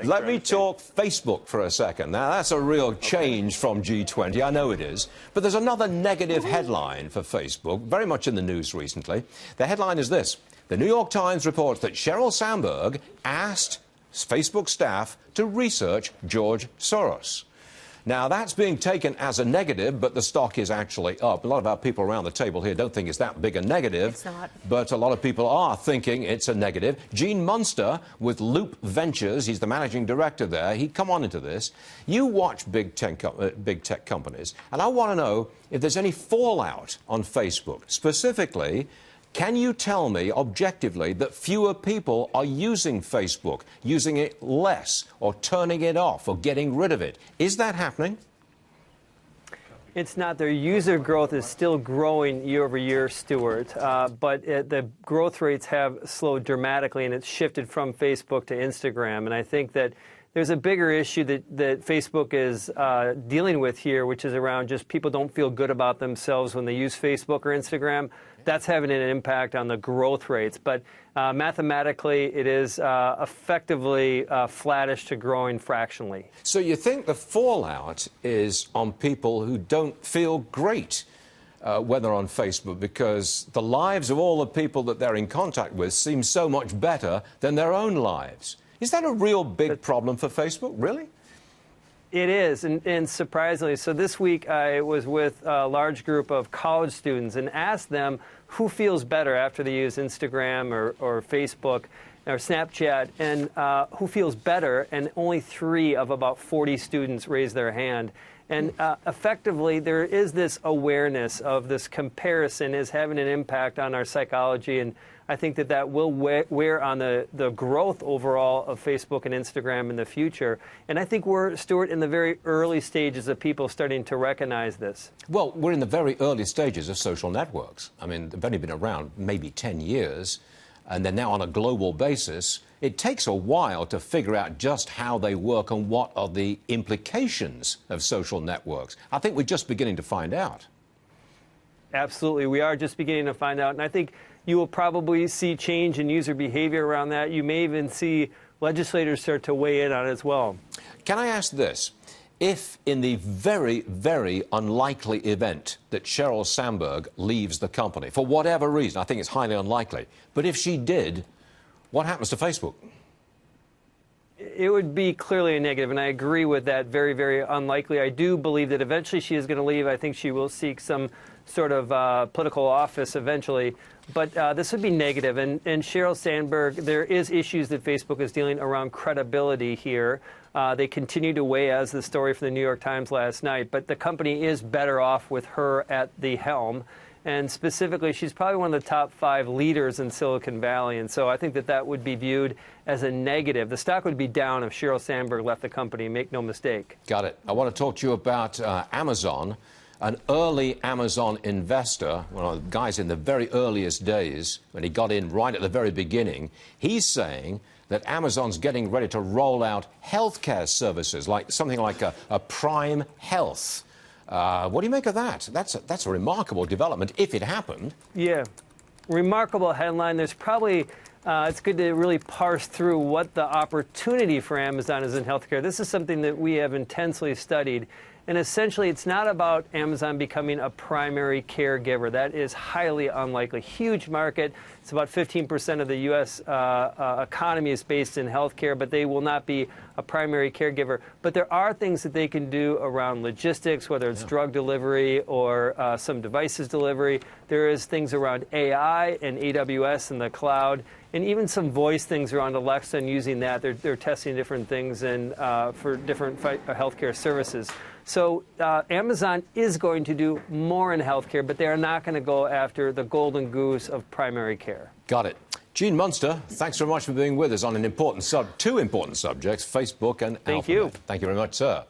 Let me talk Facebook for a second. Now, that's a real change from G20. I know it is. But there's another negative headline for Facebook, very much in the news recently. The headline is this. The New York Times reports that Sheryl Sandberg asked Facebook staff to research George Soros. Now, that's being taken as a negative, but the stock is actually up. A lot of our people around the table here don't think it's that big a negative. It's not. But a lot of people are thinking it's a negative. Gene Munster with Loop Ventures, he's the managing director there. He'd come on into this. You watch big tech companies, and I want to know if there's any fallout on Facebook. Specifically, can you tell me objectively that fewer people are using Facebook, using it less, or turning it off, or getting rid of it? Is that happening? It's not. Their user growth is still growing year over year, Stuart, but the growth rates have slowed dramatically, and it's shifted from Facebook to Instagram. And I think that there's a bigger issue that Facebook is dealing with here, which is around just people don't feel good about themselves when they use Facebook or Instagram. That's having an impact on the growth rates. But mathematically, it is effectively flattish to growing fractionally. So you think the fallout is on people who don't feel great when they're on Facebook, because the lives of all the people that they're in contact with seem so much better than their own lives. Is that a real big problem for Facebook, really? It is, and surprisingly. So this week I was with a large group of college students and asked them who feels better after they use Instagram or Facebook or Snapchat, and who feels better, and only 3 of about 40 students raised their hand. And effectively, there is this awareness of this comparison is having an impact on our psychology, and I think that will wear on the growth overall of Facebook and Instagram in the future. And I think we're, Stuart, in the very early stages of people starting to recognize this. Well, we're in the very early stages of social networks. I mean, they've only been around maybe 10 years, and they're now on a global basis. It takes a while to figure out just how they work and what are the implications of social networks. I think we're just beginning to find out. Absolutely. We are just beginning to find out. And I think you will probably see change in user behavior around that. You may even see legislators start to weigh in on it as well. Can I ask this? If in the very, very unlikely event that Sheryl Sandberg leaves the company, for whatever reason, I think it's highly unlikely, but if she did, what happens to Facebook? It would be clearly a negative, and I agree with that. Very, very unlikely. I do believe that eventually she is going to leave. I think she will seek some sort of political office eventually. But this would be negative. And Sheryl Sandberg, there is issues that Facebook is dealing around credibility here. They continue to weigh, as the story from the New York Times last night. But the company is better off with her at the helm. And specifically, she's probably one of the top 5 leaders in Silicon Valley. And so I think that would be viewed as a negative. The stock would be down if Sheryl Sandberg left the company, make no mistake. Got it. I want to talk to you about Amazon. An early Amazon investor, one of the guys in the very earliest days, when he got in right at the very beginning, he's saying that Amazon's getting ready to roll out healthcare services, like something like a Prime Health. What do you make of that? That's a remarkable development, if it happened. Yeah, remarkable headline. There's probably, it's good to really parse through what the opportunity for Amazon is in healthcare. This is something that we have intensely studied. And essentially, it's not about Amazon becoming a primary caregiver. That is highly unlikely. Huge market. It's about 15% of the U.S. Economy is based in healthcare, but they will not be a primary caregiver. But there are things that they can do around logistics, whether it's drug delivery or some devices delivery. There is things around AI and AWS and the cloud, and even some voice things around Alexa and using that. They're testing different things for different healthcare services. So Amazon is going to do more in healthcare, but they are not going to go after the golden goose of primary care. Got it. Gene Munster, thanks very much for being with us on two important subjects, Facebook and Alphabet. Thank you. Thank you very much, sir.